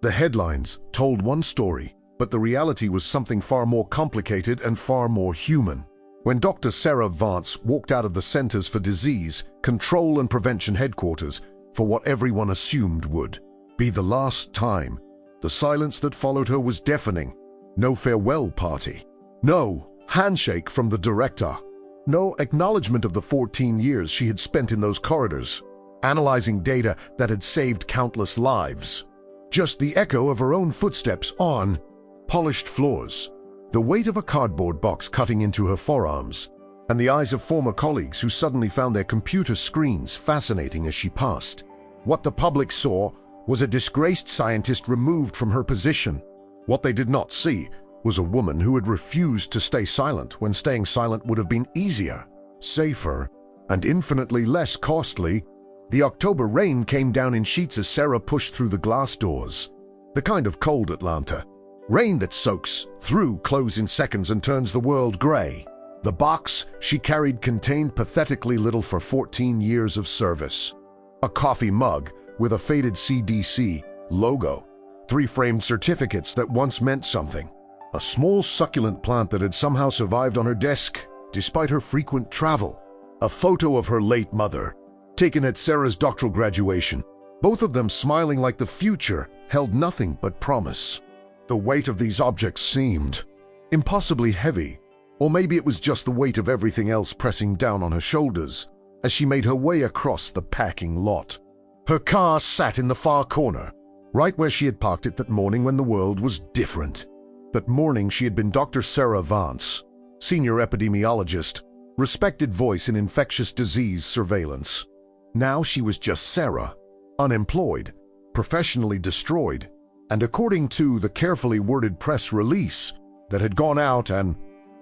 The headlines told one story, but the reality was something far more complicated and far more human. When Dr. Sarah Vance walked out of the Centers for Disease Control and Prevention headquarters for what everyone assumed would be the last time, the silence that followed her was deafening. No farewell party. No handshake from the director. No acknowledgement of the 14 years she had spent in those corridors, analyzing data that had saved countless lives. Just the echo of her own footsteps on polished floors, the weight of a cardboard box cutting into her forearms, and the eyes of former colleagues who suddenly found their computer screens fascinating as she passed. What the public saw was a disgraced scientist removed from her position. What they did not see was a woman who had refused to stay silent when staying silent would have been easier, safer, and infinitely less costly. The October rain came down in sheets as Sarah pushed through the glass doors. The kind of cold Atlanta. Rain that soaks through clothes in seconds and turns the world gray. The box she carried contained pathetically little for 14 years of service. A coffee mug with a faded CDC logo. 3 framed certificates that once meant something. A small succulent plant that had somehow survived on her desk despite her frequent travel. A photo of her late mother, taken at Sarah's doctoral graduation. Both of them smiling like the future held nothing but promise. The weight of these objects seemed impossibly heavy, or maybe it was just the weight of everything else pressing down on her shoulders as she made her way across the packing lot. Her car sat in the far corner, right where she had parked it that morning when the world was different. That morning she had been Dr. Sarah Vance, senior epidemiologist, respected voice in infectious disease surveillance. Now she was just Sarah, unemployed, professionally destroyed, and according to the carefully worded press release that had gone out an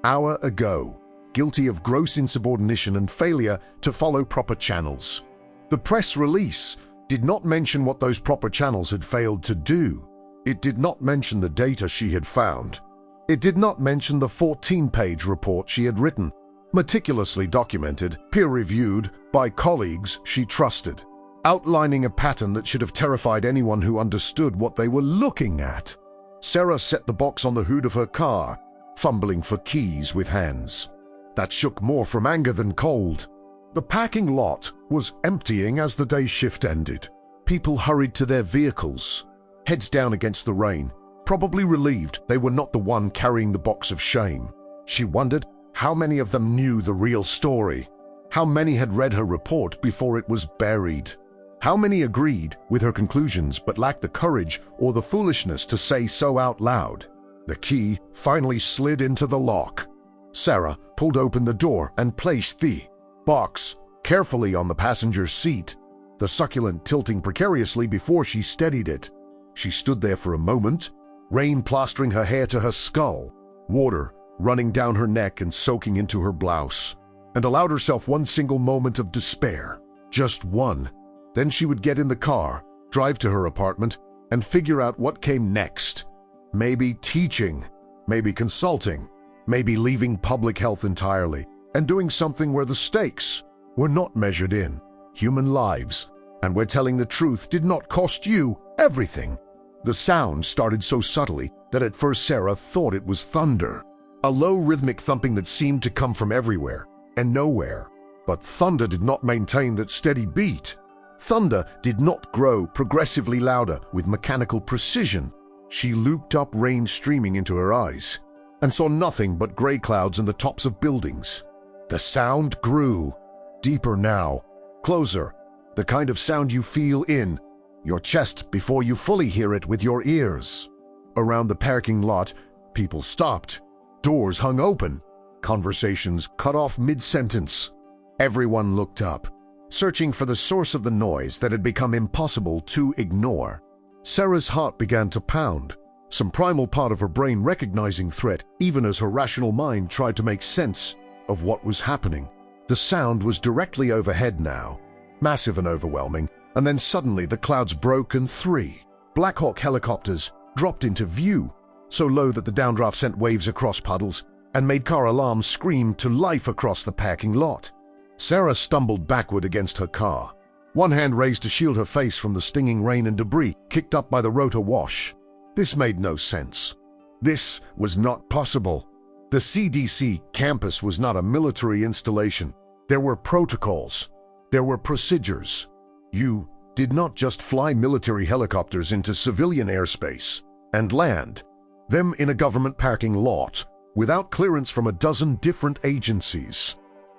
hour ago, guilty of gross insubordination and failure to follow proper channels. The press release did not mention what those proper channels had failed to do. It did not mention the data she had found. It did not mention the 14-page report she had written, meticulously documented, peer-reviewed by colleagues she trusted, outlining a pattern that should have terrified anyone who understood what they were looking at. Sarah set the box on the hood of her car, fumbling for keys with hands that shook more from anger than cold. The packing lot was emptying as the day shift ended. People hurried to their vehicles, heads down against the rain, probably relieved they were not the one carrying the box of shame. She wondered how many of them knew the real story, how many had read her report before it was buried, how many agreed with her conclusions but lacked the courage or the foolishness to say so out loud. The key finally slid into the lock. Sarah pulled open the door and placed the box carefully on the passenger's seat, the succulent tilting precariously before she steadied it. She stood there for a moment, rain plastering her hair to her skull, water running down her neck and soaking into her blouse, and allowed herself one single moment of despair. Just one. Then she would get in the car, drive to her apartment, and figure out what came next. Maybe teaching, maybe consulting, maybe leaving public health entirely and doing something where the stakes were not measured in human lives, and where telling the truth did not cost you everything. The sound started so subtly that at first Sarah thought it was thunder, a low rhythmic thumping that seemed to come from everywhere and nowhere. But thunder did not maintain that steady beat. Thunder did not grow progressively louder with mechanical precision. She looped up, rain streaming into her eyes, and saw nothing but gray clouds and the tops of buildings. The sound grew, deeper now, closer, the kind of sound you feel in your chest before you fully hear it with your ears. Around the parking lot, people stopped. Doors hung open. Conversations cut off mid-sentence. Everyone looked up, searching for the source of the noise that had become impossible to ignore. Sarah's heart began to pound, some primal part of her brain recognizing threat even as her rational mind tried to make sense of what was happening. The sound was directly overhead now, massive and overwhelming, and then suddenly the clouds broke and 3 Black Hawk helicopters dropped into view, so low that the downdraft sent waves across puddles and made car alarms scream to life across the parking lot. Sarah stumbled backward against her car, one hand raised to shield her face from the stinging rain and debris kicked up by the rotor wash. This made no sense. This was not possible. The CDC campus was not a military installation. There were protocols. There were procedures. You did not just fly military helicopters into civilian airspace and land them in a government parking lot without clearance from a dozen different agencies.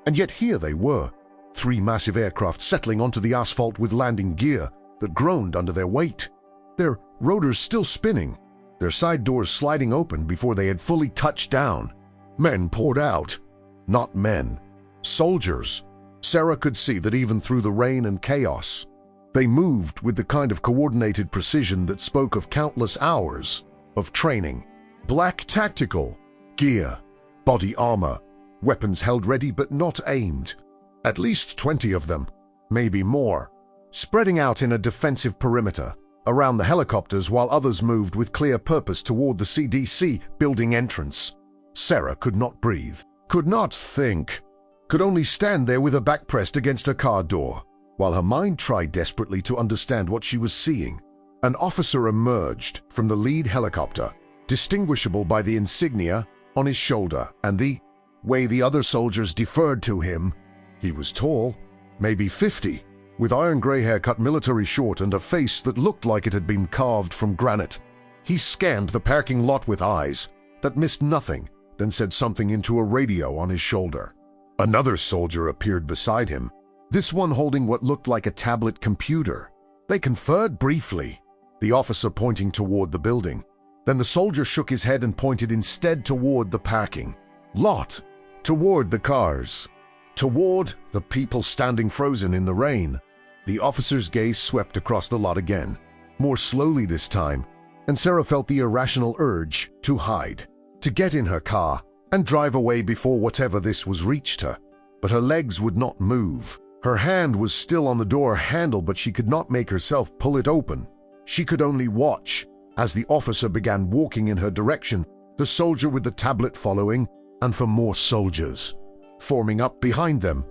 And yet here they were, 3 massive aircraft settling onto the asphalt with landing gear that groaned under their weight, their rotors still spinning, their side doors sliding open before they had fully touched down. Men poured out. Not men. Soldiers. Sarah could see that even through the rain and chaos, they moved with the kind of coordinated precision that spoke of countless hours of training. Black tactical gear, body armor, weapons held ready but not aimed. At least 20 of them, maybe more, spreading out in a defensive perimeter around the helicopters while others moved with clear purpose toward the CDC building entrance. Sarah could not breathe, could not think, could only stand there with her back pressed against her car door, while her mind tried desperately to understand what she was seeing. An officer emerged from the lead helicopter, distinguishable by the insignia on his shoulder and the way the other soldiers deferred to him. He was tall, maybe 50, with iron gray hair cut military short and a face that looked like it had been carved from granite. He scanned the parking lot with eyes that missed nothing, then said something into a radio on his shoulder. Another soldier appeared beside him, this one holding what looked like a tablet computer. They conferred briefly, the officer pointing toward the building. Then the soldier shook his head and pointed instead toward the parking lot, toward the cars, toward the people standing frozen in the rain. The officer's gaze swept across the lot again, more slowly this time, and Sarah felt the irrational urge to hide, to get in her car and drive away before whatever this was reached her. But her legs would not move. Her hand was still on the door handle, but she could not make herself pull it open. She could only watch as the officer began walking in her direction, the soldier with the tablet following, and for more soldiers forming up behind them.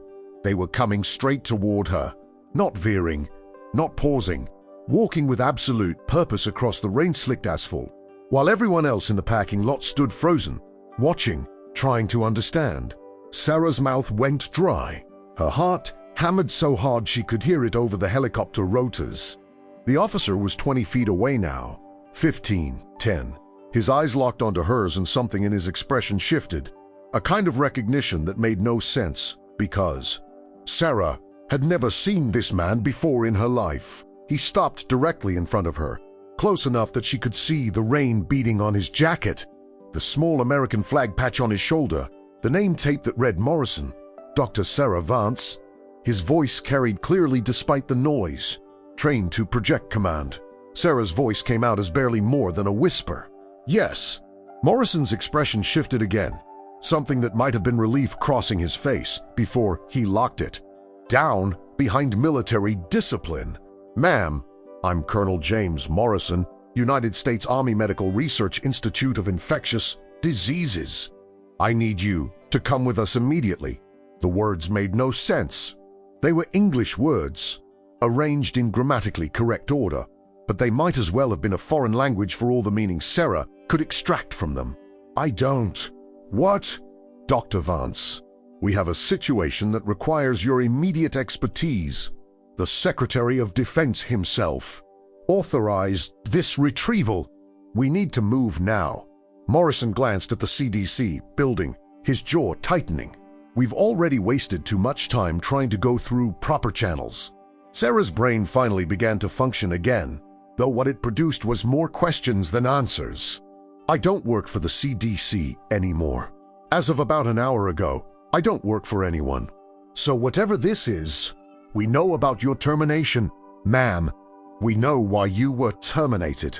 They were coming straight toward her, not veering, not pausing, walking with absolute purpose across the rain-slicked asphalt, while everyone else in the parking lot stood frozen, watching, trying to understand. Sarah's mouth went dry, her heart hammered so hard she could hear it over the helicopter rotors. The officer was 20 feet away now, 15, 10. His eyes locked onto hers and something in his expression shifted, a kind of recognition that made no sense because Sarah had never seen this man before in her life. He stopped directly in front of her, close enough that she could see the rain beating on his jacket, the small American flag patch on his shoulder, the name tape that read Morrison, Dr. Sarah Vance. His voice carried clearly despite the noise, trained to project command. Sarah's voice came out as barely more than a whisper. Yes. Morrison's expression shifted again, something that might have been relief crossing his face before he locked it. Down behind military discipline. Ma'am, I'm Colonel James Morrison, United States Army Medical Research Institute of Infectious Diseases. I need you to come with us immediately. The words made no sense. They were English words, arranged in grammatically correct order, but they might as well have been a foreign language for all the meaning Sarah could extract from them. I don't. What? Dr. Vance, we have a situation that requires your immediate expertise. The Secretary of Defense himself authorized this retrieval. We need to move now. Morrison glanced at the CDC building, his jaw tightening. We've already wasted too much time trying to go through proper channels. Sarah's brain finally began to function again, though what it produced was more questions than answers. I don't work for the CDC anymore. As of about an hour ago, I don't work for anyone. So whatever this is, we know about your termination, ma'am. We know why you were terminated.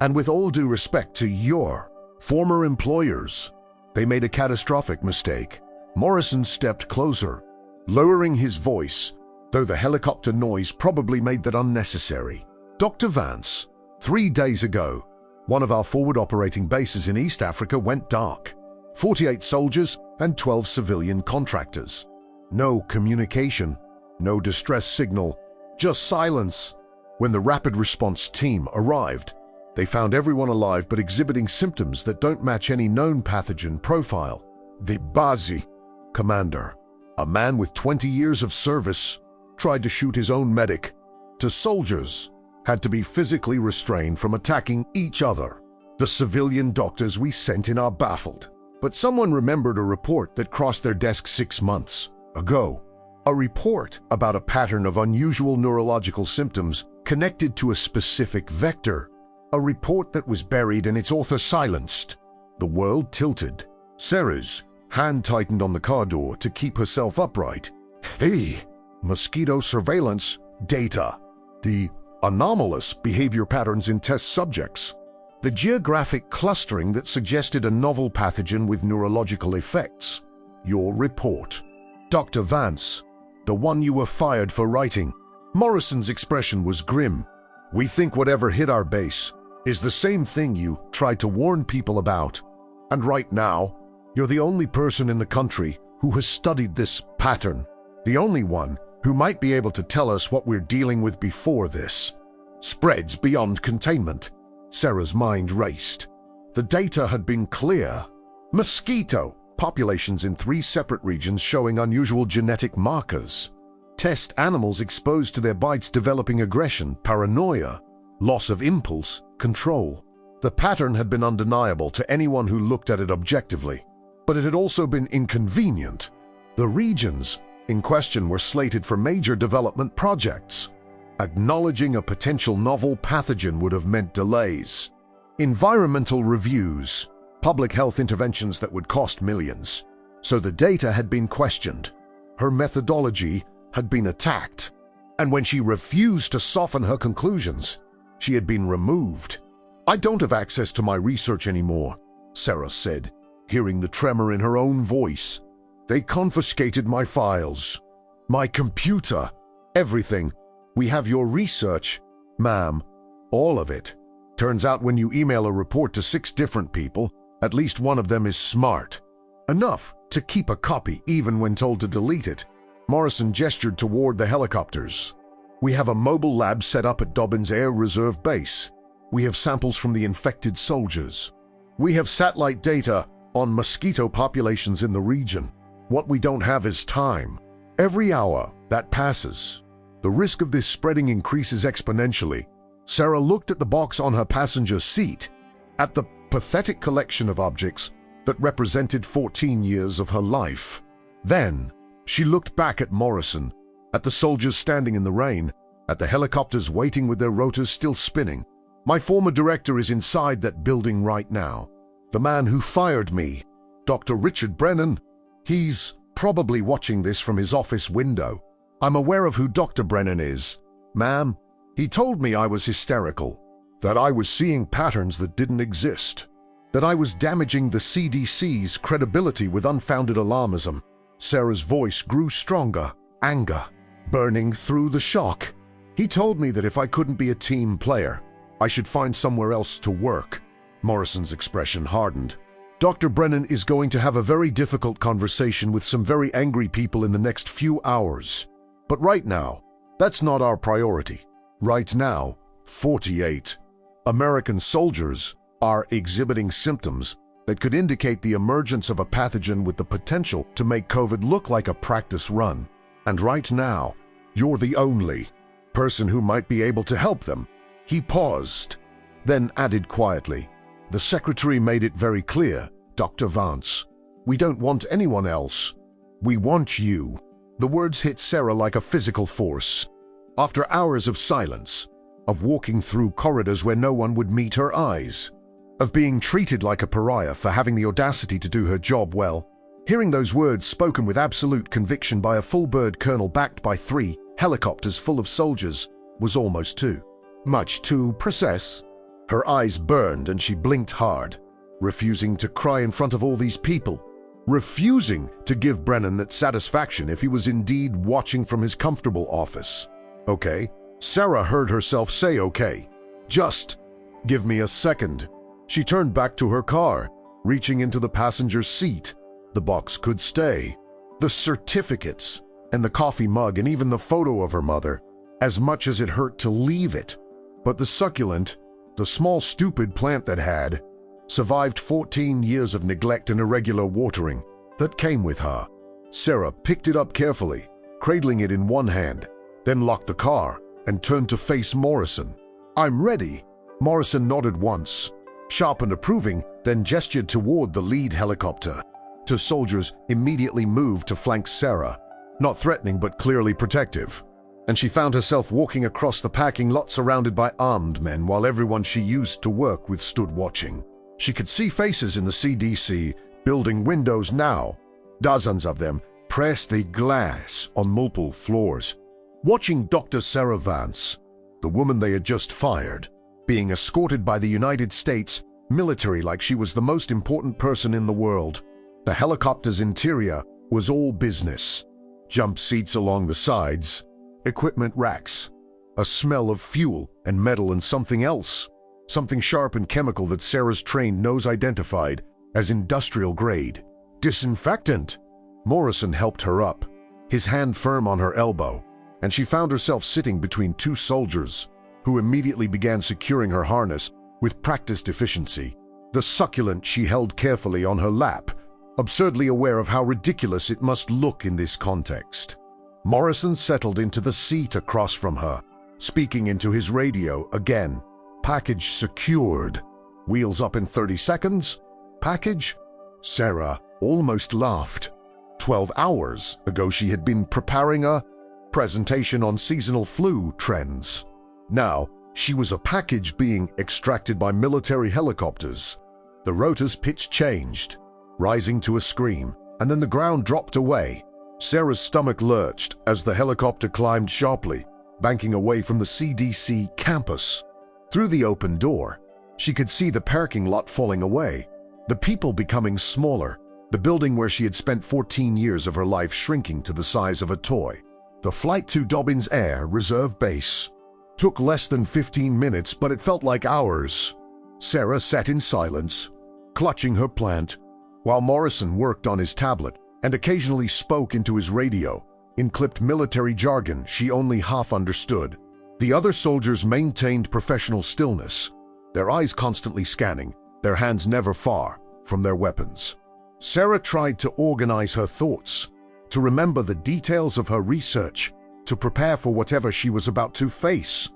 And with all due respect to your former employers, they made a catastrophic mistake. Morrison stepped closer, lowering his voice, though the helicopter noise probably made that unnecessary. Dr. Vance, 3 days ago, one of our forward operating bases in East Africa went dark. 48 soldiers and 12 civilian contractors. No communication, no distress signal, Just silence. When the rapid response team arrived, they found everyone alive but exhibiting symptoms that don't match any known pathogen profile. The Bazi commander, a man with 20 years of service, tried to shoot his own medic. The soldiers had to be physically restrained from attacking each other. The civilian doctors we sent in are baffled. But someone remembered a report that crossed their desk 6 months ago. A report about a pattern of unusual neurological symptoms connected to a specific vector. A report that was buried and its author silenced. The world tilted. Sarah's hand tightened on the car door to keep herself upright. Hey, mosquito surveillance data. The anomalous behavior patterns in test subjects. The geographic clustering that suggested a novel pathogen with neurological effects. Your report. Dr. Vance, the one you were fired for writing. Morrison's expression was grim. We think whatever hit our base is the same thing you tried to warn people about. And right now, you're the only person in the country who has studied this pattern. The only one who might be able to tell us what we're dealing with before this spreads beyond containment. Sarah's mind raced. The data had been clear. Mosquito populations in 3 separate regions showing unusual genetic markers. Test animals exposed to their bites developing aggression, paranoia, loss of impulse, control. The pattern had been undeniable to anyone who looked at it objectively, but it had also been inconvenient. The regions in question were slated for major development projects. Acknowledging a potential novel pathogen would have meant delays, environmental reviews, public health interventions that would cost millions. So the data had been questioned. Her methodology had been attacked. And when she refused to soften her conclusions, she had been removed. I don't have access to my research anymore, Sarah said, hearing the tremor in her own voice. They confiscated my files, my computer, everything. We have your research, ma'am, all of it. Turns out when you email a report to 6 different people, at least one of them is smart enough to keep a copy even when told to delete it. Morrison gestured toward the helicopters. We have a mobile lab set up at Dobbins Air Reserve Base. We have samples from the infected soldiers. We have satellite data on mosquito populations in the region. What we don't have is time. Every hour that passes, the risk of this spreading increases exponentially. Sarah looked at the box on her passenger seat, at the pathetic collection of objects that represented 14 years of her life. Then, she looked back at Morrison, at the soldiers standing in the rain, at the helicopters waiting with their rotors still spinning. My former director is inside that building right now. The man who fired me, Dr. Richard Brennan. He's probably watching this from his office window. I'm aware of who Dr. Brennan is. Ma'am, he told me I was hysterical, that I was seeing patterns that didn't exist, that I was damaging the CDC's credibility with unfounded alarmism. Sarah's voice grew stronger, anger burning through the shock. He told me that if I couldn't be a team player, I should find somewhere else to work. Morrison's expression hardened. Dr. Brennan is going to have a very difficult conversation with some very angry people in the next few hours. But right now, that's not our priority. Right now, 48 American soldiers are exhibiting symptoms that could indicate the emergence of a pathogen with the potential to make COVID look like a practice run. And right now, you're the only person who might be able to help them. He paused, then added quietly, "The secretary made it very clear, Dr. Vance. We don't want anyone else. We want you." The words hit Sarah like a physical force. After hours of silence, of walking through corridors where no one would meet her eyes, of being treated like a pariah for having the audacity to do her job well, hearing those words spoken with absolute conviction by a full-bird colonel backed by 3 helicopters full of soldiers was almost too much to process. Her eyes burned and she blinked hard, refusing to cry in front of all these people, refusing to give Brennan that satisfaction if he was indeed watching from his comfortable office. "Okay," Sarah heard herself say okay. "Just give me a second." She turned back to her car, reaching into the passenger's seat. The box could stay. The certificates, and the coffee mug, and even the photo of her mother. as much as it hurt to leave it. But the succulent, the small stupid plant that had, survived 14 years of neglect and irregular watering that came with her. Sarah picked it up carefully, cradling it in one hand, then locked the car and turned to face Morrison. "I'm ready." Morrison nodded once, sharp and approving, then gestured toward the lead helicopter. Two soldiers immediately moved to flank Sarah, not threatening but clearly protective, and she found herself walking across the parking lot surrounded by armed men while everyone she used to work with stood watching. She could see faces in the CDC building windows now, dozens of them pressed the glass on multiple floors, watching Dr. Sarah Vance, the woman they had just fired, being escorted by the United States military like she was the most important person in the world. The helicopter's interior was all business. Jump seats along the sides, equipment racks, a smell of fuel and metal and something else, something sharp and chemical that Sarah's trained nose identified as industrial grade. Disinfectant! Morrison helped her up, his hand firm on her elbow, and she found herself sitting between two soldiers who immediately began securing her harness with practiced efficiency. The succulent she held carefully on her lap, absurdly aware of how ridiculous it must look in this context. Morrison settled into the seat across from her, speaking into his radio again. "Package secured. Wheels up in 30 seconds. Package?" Sarah almost laughed. 12 hours ago she had been preparing a presentation on seasonal flu trends. Now she was a package being extracted by military helicopters. The rotor's pitch changed, rising to a scream, and then the ground dropped away. Sarah's stomach lurched as the helicopter climbed sharply, banking away from the CDC campus. Through the open door, she could see the parking lot falling away, the people becoming smaller, the building where she had spent 14 years of her life shrinking to the size of a toy. The flight to Dobbins Air Reserve Base took less than 15 minutes, but it felt like hours. Sarah sat in silence, clutching her plant, while Morrison worked on his tablet and occasionally spoke into his radio in clipped military jargon she only half understood. The other soldiers maintained professional stillness, their eyes constantly scanning, their hands never far from their weapons. Sarah tried to organize her thoughts, to remember the details of her research, to prepare for whatever she was about to face.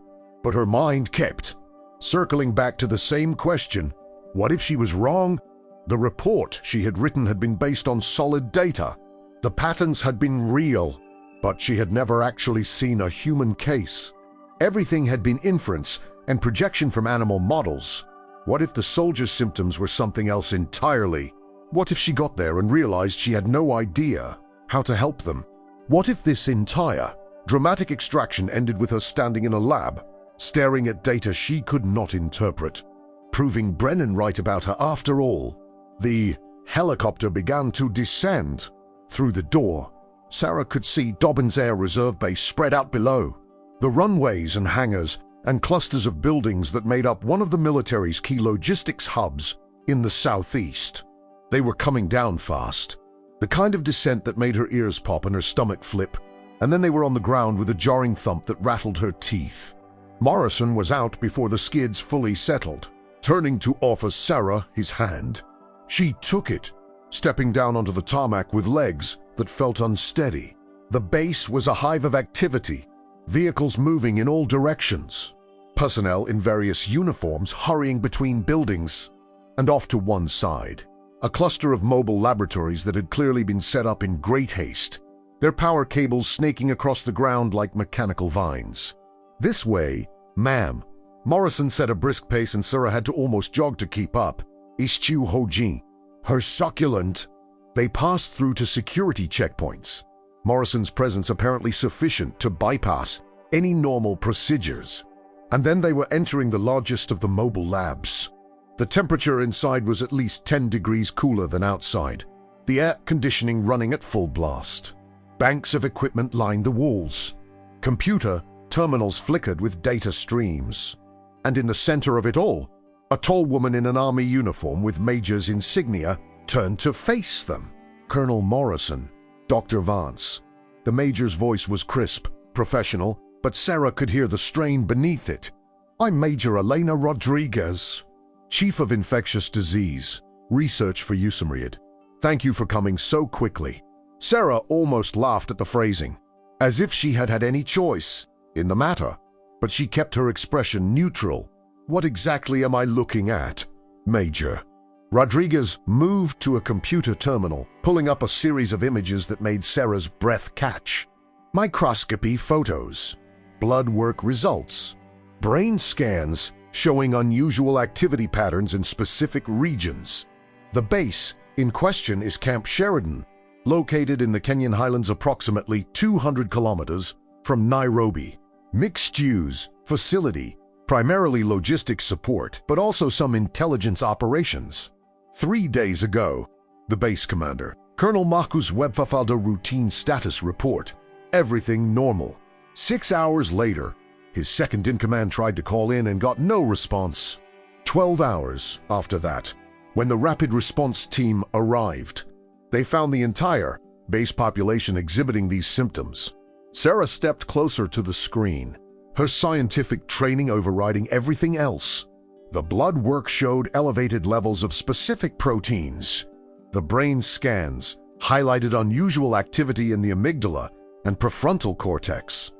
But her mind kept circling back to the same question: what if she was wrong? The report she had written had been based on solid data. The patterns had been real, but she had never actually seen a human case. Everything had been inference and projection from animal models. What if the soldiers' symptoms were something else entirely? What if she got there and realized she had no idea how to help them? What if this entire dramatic extraction ended with her standing in a lab, staring at data she could not interpret, proving Brennan right about her after all? The helicopter began to descend. Through the door, Sarah could see Dobbins Air Reserve Base spread out below, the runways and hangars and clusters of buildings that made up one of the military's key logistics hubs in the southeast. They were coming down fast, the kind of descent that made her ears pop and her stomach flip, and then they were on the ground with a jarring thump that rattled her teeth. Morrison was out before the skids fully settled, turning to offer Sarah his hand. She took it, stepping down onto the tarmac with legs that felt unsteady. The base was a hive of activity, vehicles moving in all directions, personnel in various uniforms hurrying between buildings, and off to one side, a cluster of mobile laboratories that had clearly been set up in great haste, their power cables snaking across the ground like mechanical vines. "This way, ma'am." Morrison set a brisk pace and Sarah had to almost jog to keep up. "Ishchu Hojin." Her succulent. They passed through to security checkpoints, Morrison's presence apparently sufficient to bypass any normal procedures. And then they were entering the largest of the mobile labs. The temperature inside was at least 10 degrees cooler than outside, the air conditioning running at full blast. Banks of equipment lined the walls. Computer terminals flickered with data streams. And in the center of it all, a tall woman in an army uniform with major's insignia turned to face them. Colonel Morrison, Dr. Vance. The major's voice was crisp, professional, but Sarah could hear the strain beneath it. "I'm Major Elena Rodriguez, Chief of Infectious Disease, Research for USAMRIAD. Thank you for coming so quickly." Sarah almost laughed at the phrasing, as if she had had any choice in the matter, but she kept her expression neutral. "What exactly am I looking at, Major?" Rodriguez moved to a computer terminal, pulling up a series of images that made Sarah's breath catch. Microscopy photos, blood work results, brain scans showing unusual activity patterns in specific regions. The base in question is Camp Sheridan, located in the Kenyan Highlands approximately 200 kilometers from Nairobi. Mixed-use facility, primarily logistics support, but also some intelligence operations. 3 days ago, the base commander, Colonel Marcus Webfafalda routine status report. Everything normal. 6 hours later, his second-in-command tried to call in and got no response. 12 hours after that, when the rapid response team arrived, they found the entire base population exhibiting these symptoms. Sarah stepped closer to the screen, her scientific training overriding everything else. The blood work showed elevated levels of specific proteins. The brain scans highlighted unusual activity in the amygdala and prefrontal cortex.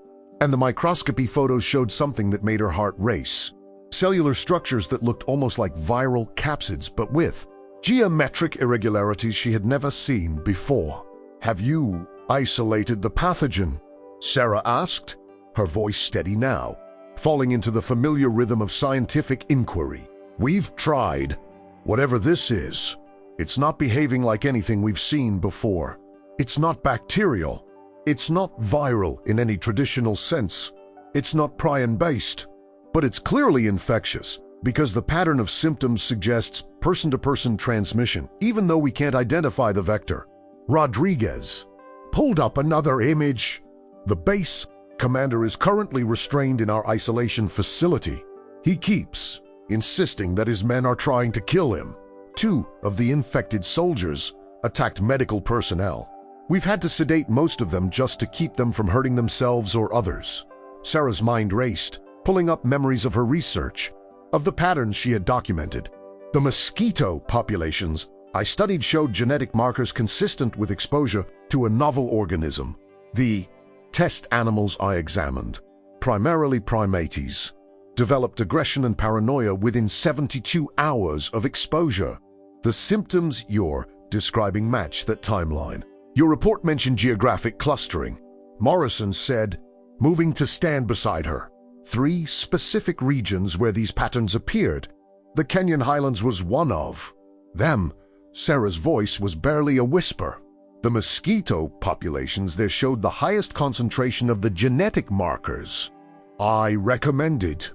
And the microscopy photos showed something that made her heart race. Cellular structures that looked almost like viral capsids, but with geometric irregularities she had never seen before. "Have you isolated the pathogen?" Sarah asked, her voice steady now, falling into the familiar rhythm of scientific inquiry. "We've tried. Whatever this is, it's not behaving like anything we've seen before. It's not bacterial. It's not viral in any traditional sense. It's not prion-based. But it's clearly infectious because the pattern of symptoms suggests person-to-person transmission, even though we can't identify the vector." Rodriguez pulled up another image. "The base commander is currently restrained in our isolation facility. He keeps insisting that his men are trying to kill him. 2 of the infected soldiers attacked medical personnel. We've had to sedate most of them just to keep them from hurting themselves or others." Sarah's mind raced, pulling up memories of her research, of the patterns she had documented. "The mosquito populations I studied showed genetic markers consistent with exposure to a novel organism. The test animals I examined, primarily primates, developed aggression and paranoia within 72 hours of exposure. The symptoms you're describing match that timeline. Your report mentioned geographic clustering." Morrison said, moving to stand beside her. 3 specific regions where these patterns appeared. The Kenyan Highlands was one of them. Sarah's voice was barely a whisper. "The mosquito populations there showed the highest concentration of the genetic markers. I recommended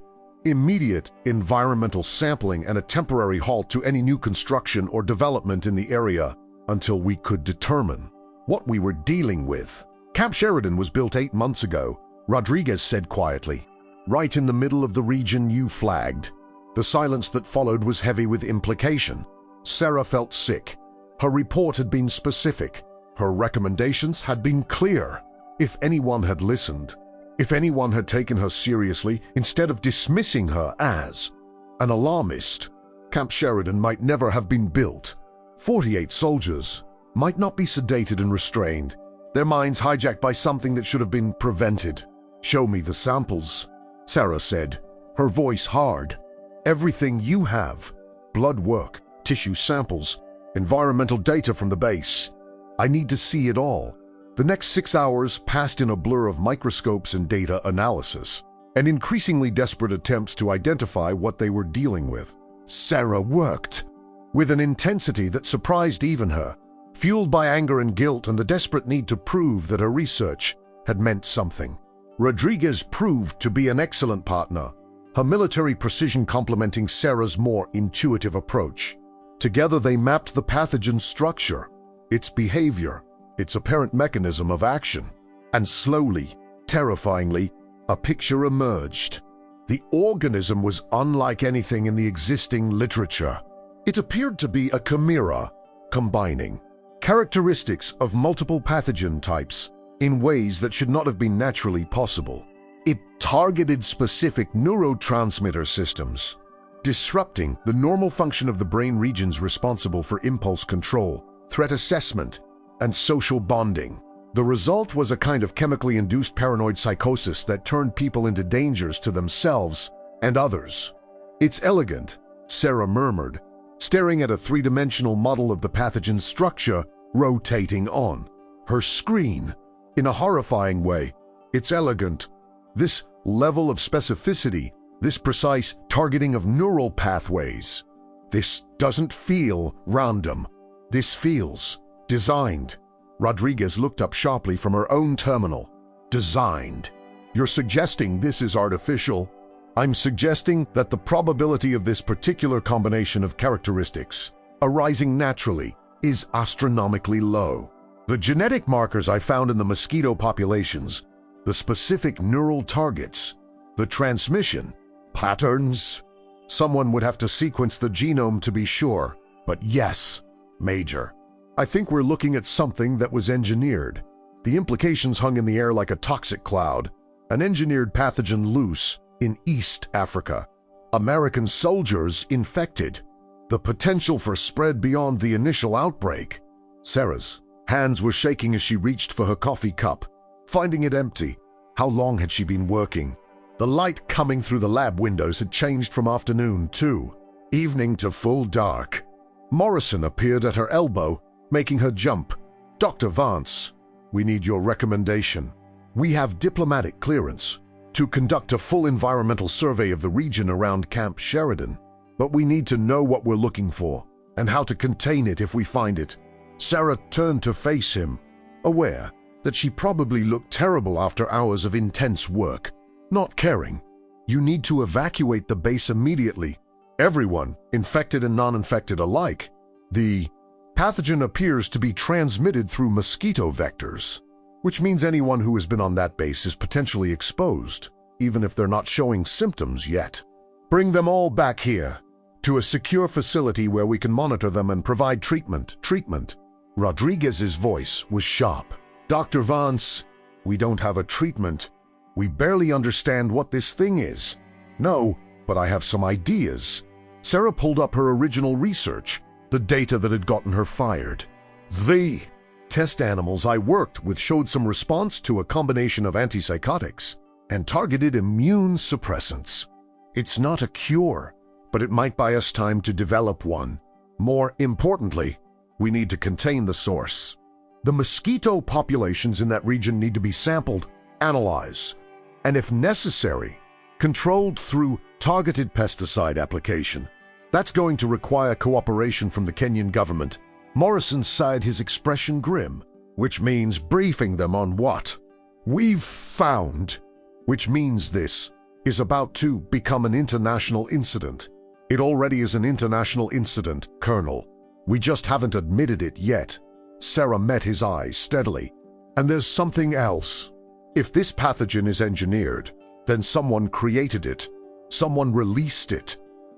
immediate environmental sampling and a temporary halt to any new construction or development in the area until we could determine what we were dealing with." "Camp Sheridan was built 8 months ago," Rodriguez said quietly, "right in the middle of the region you flagged." The silence that followed was heavy with implication. Sarah felt sick. Her report had been specific. Her recommendations had been clear. If anyone had listened, if anyone had taken her seriously instead of dismissing her as an alarmist, Camp Sheridan might never have been built. 48 soldiers might not be sedated and restrained, their minds hijacked by something that should have been prevented. "Show me the samples," Sarah said, her voice hard. "Everything you have, blood work, tissue samples, environmental data from the base. I need to see it all." The next 6 hours passed in a blur of microscopes and data analysis, and increasingly desperate attempts to identify what they were dealing with. Sarah worked with an intensity that surprised even her, fueled by anger and guilt and the desperate need to prove that her research had meant something. Rodriguez proved to be an excellent partner, her military precision complementing Sarah's more intuitive approach. Together they mapped the pathogen's structure, its behavior, its apparent mechanism of action, and slowly, terrifyingly, a picture emerged. The organism was unlike anything in the existing literature. It appeared to be a chimera, combining characteristics of multiple pathogen types in ways that should not have been naturally possible. It targeted specific neurotransmitter systems, disrupting the normal function of the brain regions responsible for impulse control, threat assessment, and social bonding. The result was a kind of chemically induced paranoid psychosis that turned people into dangers to themselves and others. "It's elegant," Sarah murmured, staring at a three-dimensional model of the pathogen's structure rotating on her screen. In a horrifying way, "It's elegant. This level of specificity, this precise targeting of neural pathways. This doesn't feel random. This feels designed." Rodriguez looked up sharply from her own terminal. "Designed? You're suggesting this is artificial?" "I'm suggesting that the probability of this particular combination of characteristics arising naturally is astronomically low. The genetic markers I found in the mosquito populations, the specific neural targets, the transmission patterns. Someone would have to sequence the genome to be sure, but yes, Major. I think we're looking at something that was engineered. The implications hung in the air like a toxic cloud. An engineered pathogen loose in East Africa. American soldiers infected. The potential for spread beyond the initial outbreak." Sarah's hands were shaking as she reached for her coffee cup, finding it empty. How long had she been working? The light coming through the lab windows had changed from afternoon to evening to full dark. Morrison appeared at her elbow, making her jump. "Dr. Vance, we need your recommendation. We have diplomatic clearance to conduct a full environmental survey of the region around Camp Sheridan, but we need to know what we're looking for and how to contain it if we find it." Sarah turned to face him, aware that she probably looked terrible after hours of intense work. Not caring. "You need to evacuate the base immediately. Everyone, infected and non-infected alike. The pathogen appears to be transmitted through mosquito vectors, which means anyone who has been on that base is potentially exposed, even if they're not showing symptoms yet. Bring them all back here, to a secure facility where we can monitor them and provide treatment." Rodriguez's voice was sharp. "Dr. Vance, we don't have a treatment. We barely understand what this thing is." "No, but I have some ideas." Sarah pulled up her original research, the data that had gotten her fired. "The test animals I worked with showed some response to a combination of antipsychotics and targeted immune suppressants. It's not a cure, but it might buy us time to develop one. More importantly, we need to contain the source. The mosquito populations in that region need to be sampled, analyzed, and if necessary, controlled through targeted pesticide application. That's going to require cooperation from the Kenyan government." Morrison sighed, his expression grim. "Which means briefing them on what we've found. Which means this is about to become an international incident. It already is an international incident, Colonel. We just haven't admitted it yet." Sarah met his eyes steadily. "And there's something else. If this pathogen is engineered, then someone created it. Someone released it.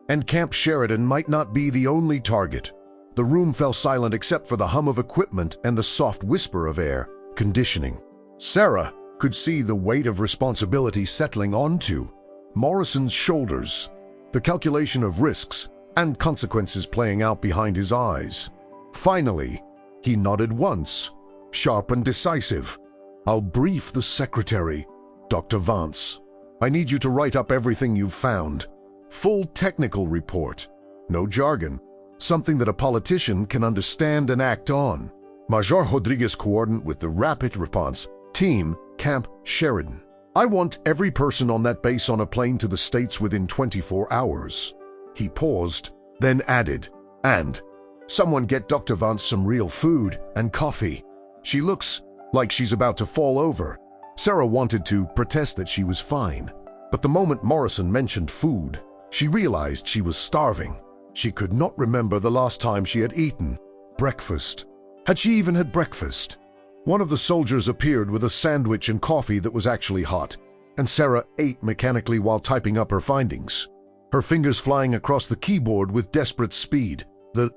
And Camp Sheridan might not be the only target." The room fell silent except for the hum of equipment and the soft whisper of air conditioning. Sarah could see the weight of responsibility settling onto Morrison's shoulders, the calculation of risks and consequences playing out behind his eyes. Finally, he nodded once, sharp and decisive. "I'll brief the secretary, Dr. Vance. I need you to write up everything you've found. Full technical report. No jargon. Something that a politician can understand and act on." Major Rodriguez, coordinate with the Rapid Response Team, Camp Sheridan. "I want every person on that base on a plane to the States within 24 hours. He paused, then added, "And someone get Dr. Vance some real food and coffee. She looks like she's about to fall over." Sarah wanted to protest that she was fine, but the moment Morrison mentioned food, she realized she was starving. She could not remember the last time she had eaten breakfast. Had she even had breakfast? One of the soldiers appeared with a sandwich and coffee that was actually hot, and Sarah ate mechanically while typing up her findings, her fingers flying across the keyboard with desperate speed. The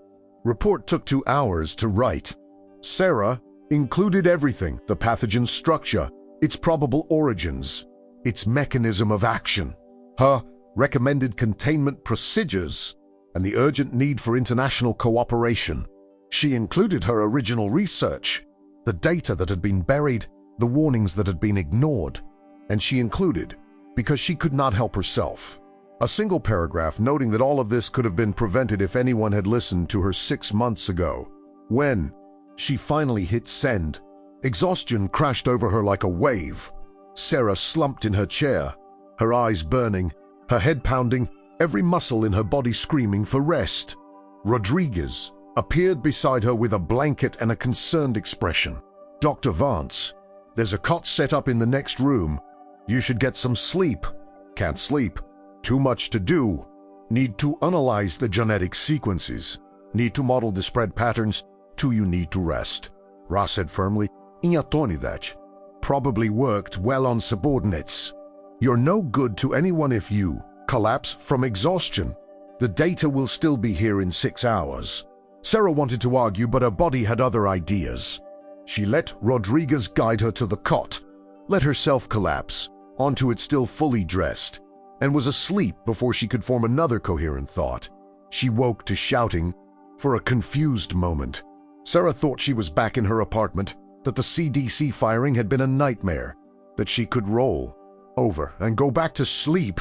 report took 2 hours to write. Sarah included everything: the pathogen's structure, its probable origins, its mechanism of action, her recommended containment procedures, and the urgent need for international cooperation. She included her original research, the data that had been buried, the warnings that had been ignored, and she included, because she could not help herself, a single paragraph noting that all of this could have been prevented if anyone had listened to her 6 months ago. When she finally hit send, exhaustion crashed over her like a wave. Sarah slumped in her chair, her eyes burning, her head pounding, every muscle in her body screaming for rest. Rodriguez appeared beside her with a blanket and a concerned expression. "Dr. Vance, there's a cot set up in the next room. You should get some sleep." "Can't sleep. Too much to do. Need to analyze the genetic sequences. Need to model the spread patterns. Too you need to rest." Ross said firmly, "Inhatonidade. Probably worked well on subordinates. You're no good to anyone if you collapse from exhaustion. The data will still be here in 6 hours." Sarah wanted to argue, but her body had other ideas. She let Rodriguez guide her to the cot, let herself collapse onto it still fully dressed, and was asleep before she could form another coherent thought. She woke to shouting for a confused moment. Sarah thought she was back in her apartment, that the CDC firing had been a nightmare, that she could roll over and go back to sleep.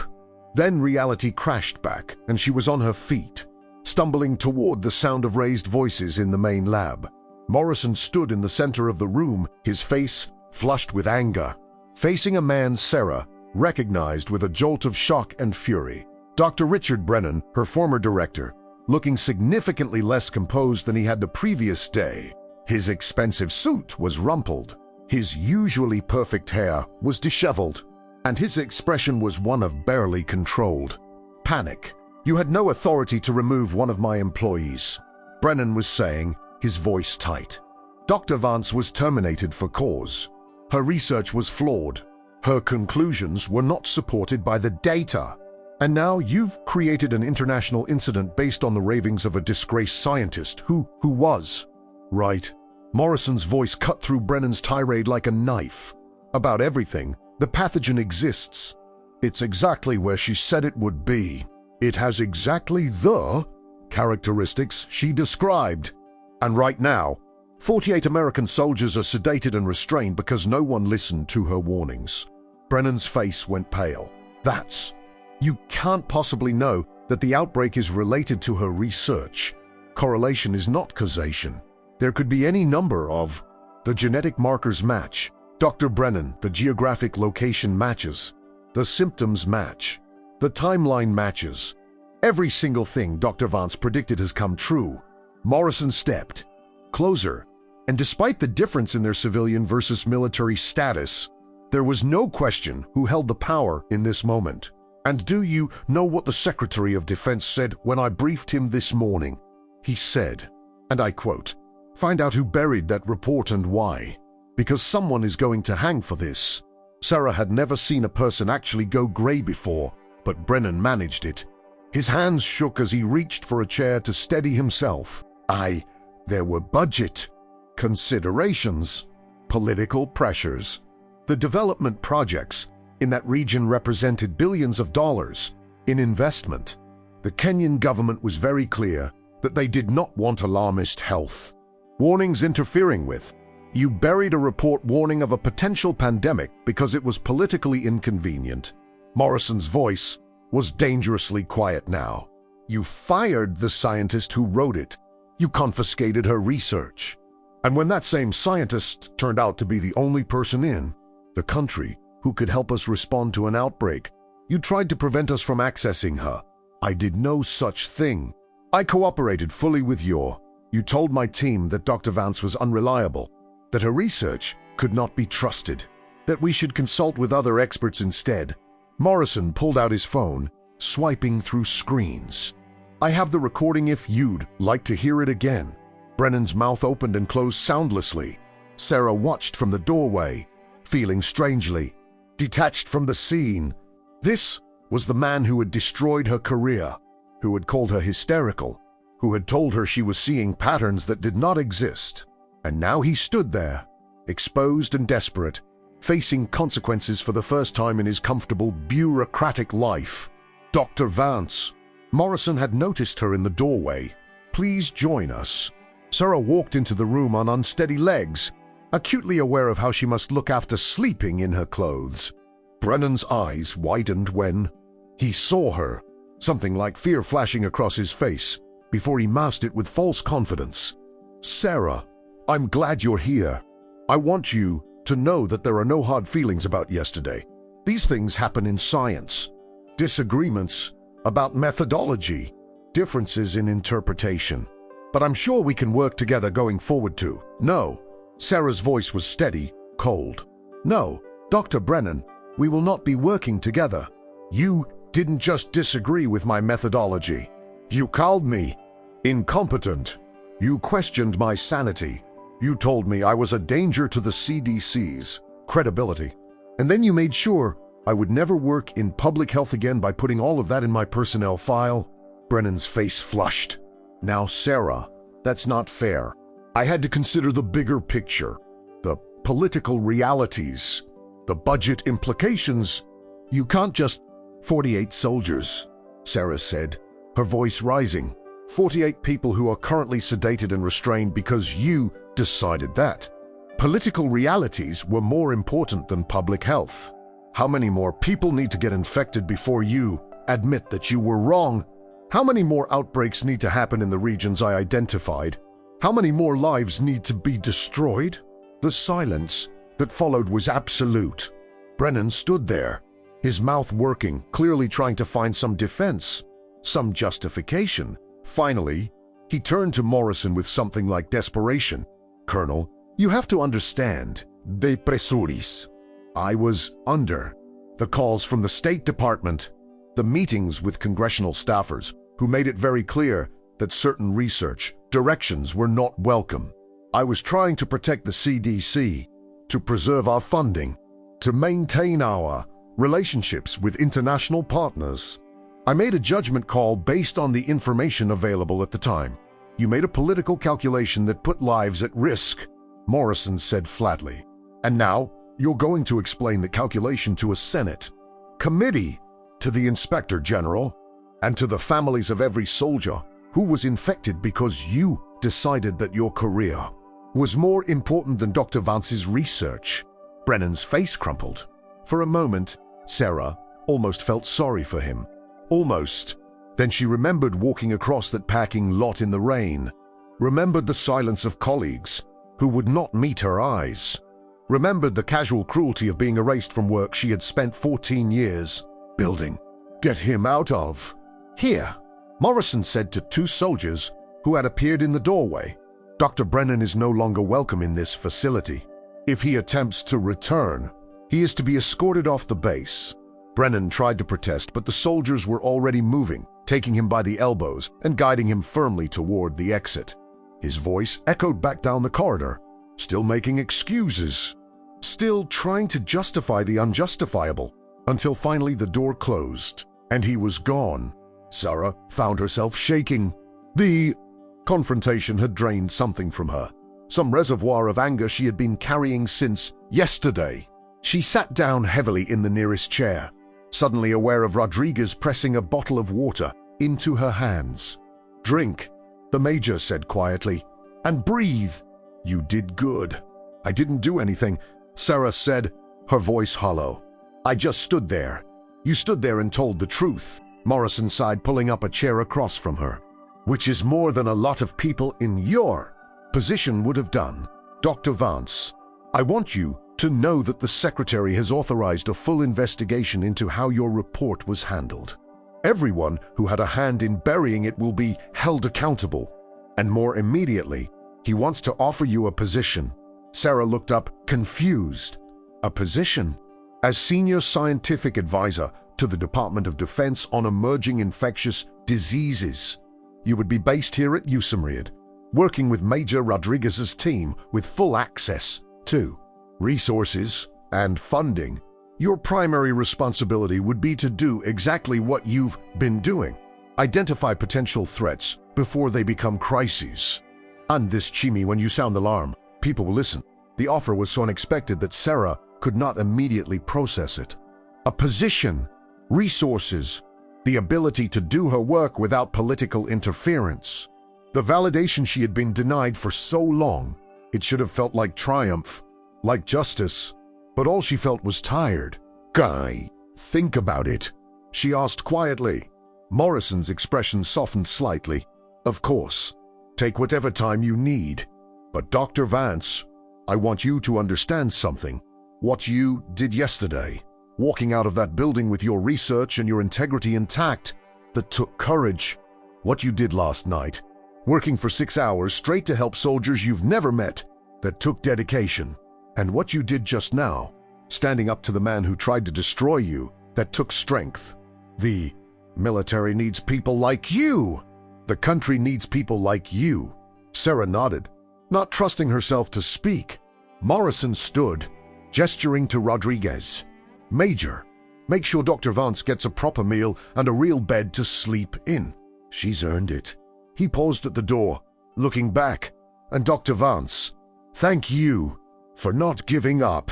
Then reality crashed back, and she was on her feet, stumbling toward the sound of raised voices in the main lab. Morrison stood in the center of the room, his face flushed with anger, facing a man Sarah recognized with a jolt of shock and fury. Dr. Richard Brennan, her former director, looking significantly less composed than he had the previous day. His expensive suit was rumpled, his usually perfect hair was disheveled, and his expression was one of barely controlled panic. "You had no authority to remove one of my employees," Brennan was saying, his voice tight. Dr. Vance was terminated for cause. Her research was flawed. Her conclusions were not supported by the data. And now you've created an international incident based on the ravings of a disgraced scientist who was right. Morrison's voice cut through Brennan's tirade like a knife. "About everything, the pathogen exists. It's exactly where she said it would be. It has exactly the characteristics she described. And right now, 48 American soldiers are sedated and restrained because no one listened to her warnings." Brennan's face went pale. You can't possibly know that the outbreak is related to her research. Correlation is not causation. There could be any number of. The genetic markers match. Dr. Brennan, the geographic location matches. The symptoms match. The timeline matches. Every single thing Dr. Vance predicted has come true. Morrison stepped closer, and despite the difference in their civilian versus military status, there was no question who held the power in this moment. "And do you know what the Secretary of Defense said when I briefed him this morning? He said, and I quote, 'Find out who buried that report and why, because someone is going to hang for this.'" Sarah had never seen a person actually go gray before, but Brennan managed it. His hands shook as he reached for a chair to steady himself. There were budget considerations, political pressures. The development projects in that region represented billions of dollars in investment. The Kenyan government was very clear that they did not want alarmist health warnings interfering with. You buried a report warning of a potential pandemic because it was politically inconvenient. Morrison's voice was dangerously quiet now. You fired the scientist who wrote it. You confiscated her research. And when that same scientist turned out to be the only person in the country who could help us respond to an outbreak, you tried to prevent us from accessing her. I did no such thing. I cooperated fully with you told my team that Dr. Vance was unreliable, that her research could not be trusted, that we should consult with other experts instead. Morrison pulled out his phone, swiping through screens. "I have the recording if you'd like to hear it again." Brennan's mouth opened and closed soundlessly. Sarah watched from the doorway, feeling strangely detached from the scene. This was the man who had destroyed her career, who had called her hysterical, who had told her she was seeing patterns that did not exist. And now he stood there, exposed and desperate, facing consequences for the first time in his comfortable, bureaucratic life. Dr. Vance. Morrison had noticed her in the doorway. Please join us. Sarah walked into the room on unsteady legs, acutely aware of how she must look after sleeping in her clothes. Brennan's eyes widened when he saw her, something like fear flashing across his face, before he masked it with false confidence. Sarah, I'm glad you're here. I want you to know that there are no hard feelings about yesterday. These things happen in science. Disagreements about methodology, differences in interpretation. But I'm sure we can work together going forward too. No. Sarah's voice was steady, cold. No, Dr. Brennan, we will not be working together. You didn't just disagree with my methodology. You called me incompetent. You questioned my sanity. You told me I was a danger to the CDC's credibility. And then you made sure I would never work in public health again by putting all of that in my personnel file. Brennan's face flushed. Now, Sarah, that's not fair. I had to consider the bigger picture, the political realities, the budget implications. You can't just 48 soldiers, Sarah said, her voice rising. 48 people who are currently sedated and restrained because you decided that. Political realities were more important than public health. How many more people need to get infected before you admit that you were wrong? How many more outbreaks need to happen in the regions I identified? How many more lives need to be destroyed? The silence that followed was absolute. Brennan stood there, his mouth working, clearly trying to find some defense, some justification. Finally, he turned to Morrison with something like desperation. Colonel, you have to understand. De pressuris. I was under the calls from the State Department, the meetings with congressional staffers who made it very clear that certain research directions were not welcome. I was trying to protect the CDC, to preserve our funding, to maintain our relationships with international partners. I made a judgment call based on the information available at the time. You made a political calculation that put lives at risk, Morrison said flatly. And now you're going to explain the calculation to a Senate committee, to the Inspector General, and to the families of every soldier who was infected because you decided that your career was more important than Dr. Vance's research. Brennan's face crumpled. For a moment, Sarah almost felt sorry for him. Almost. Then she remembered walking across that parking lot in the rain, remembered the silence of colleagues who would not meet her eyes, remembered the casual cruelty of being erased from work she had spent 14 years building. Get him out of here, Morrison said to two soldiers who had appeared in the doorway. Dr. Brennan is no longer welcome in this facility. If he attempts to return, he is to be escorted off the base. Brennan tried to protest, but the soldiers were already moving, taking him by the elbows and guiding him firmly toward the exit. His voice echoed back down the corridor, still making excuses, still trying to justify the unjustifiable, until finally the door closed and he was gone. Sarah found herself shaking. The confrontation had drained something from her, some reservoir of anger she had been carrying since yesterday. She sat down heavily in the nearest chair, suddenly aware of Rodriguez pressing a bottle of water into her hands. Drink, the Major said quietly, and breathe. You did good. I didn't do anything, Sarah said, her voice hollow. I just stood there. You stood there and told the truth, Morrison sighed, pulling up a chair across from her. Which is more than a lot of people in your position would have done. Dr. Vance, I want you to know that the Secretary has authorized a full investigation into how your report was handled. Everyone who had a hand in burying it will be held accountable. And more immediately, he wants to offer you a position. Sarah looked up, confused. A position? As Senior Scientific Advisor to the Department of Defense on Emerging Infectious Diseases. You would be based here at USAMRIAD, working with Major Rodriguez's team with full access to resources and funding. Your primary responsibility would be to do exactly what you've been doing. Identify potential threats before they become crises. And this chimney, when you sound the alarm, people will listen. The offer was so unexpected that Sarah could not immediately process it. A position, resources, the ability to do her work without political interference. The validation she had been denied for so long. It should have felt like triumph, like justice, but all she felt was tired. "Guy, think about it," she asked quietly. Morrison's expression softened slightly. "Of course, take whatever time you need. But Dr. Vance, I want you to understand something. What you did yesterday, walking out of that building with your research and your integrity intact, that took courage. What you did last night, working for 6 hours straight to help soldiers you've never met, that took dedication. And what you did just now, standing up to the man who tried to destroy you, that took strength. The military needs people like you. The country needs people like you." Sarah nodded, not trusting herself to speak. Morrison stood, gesturing to Rodriguez. "Major, make sure Dr. Vance gets a proper meal and a real bed to sleep in. She's earned it." He paused at the door, looking back. "And Dr. Vance, thank you for not giving up,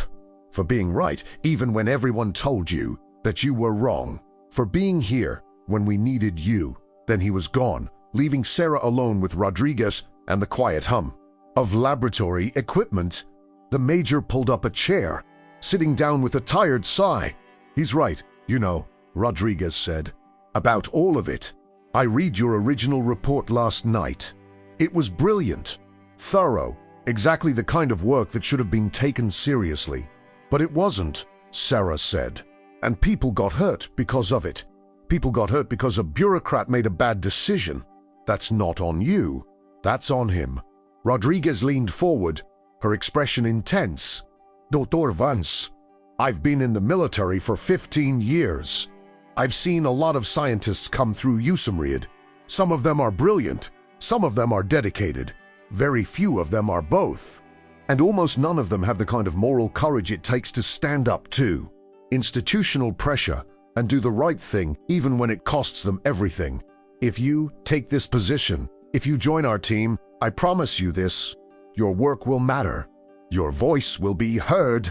for being right even when everyone told you that you were wrong, for being here when we needed you." Then he was gone, leaving Sarah alone with Rodriguez and the quiet hum of laboratory equipment. The Major pulled up a chair, sitting down with a tired sigh. "He's right, you know," Rodriguez said, "about all of it. I read your original report last night. It was brilliant, thorough, exactly the kind of work that should have been taken seriously. But it wasn't," Sarah said. "And people got hurt because of it. People got hurt because a bureaucrat made a bad decision. That's not on you. That's on him." Rodriguez leaned forward, her expression intense. "Dr. Vance, I've been in the military for 15 years. I've seen a lot of scientists come through USAMRIID. Some of them are brilliant, some of them are dedicated. Very few of them are both. And almost none of them have the kind of moral courage it takes to stand up to institutional pressure and do the right thing even when it costs them everything. If you take this position, if you join our team, I promise you this, your work will matter, your voice will be heard,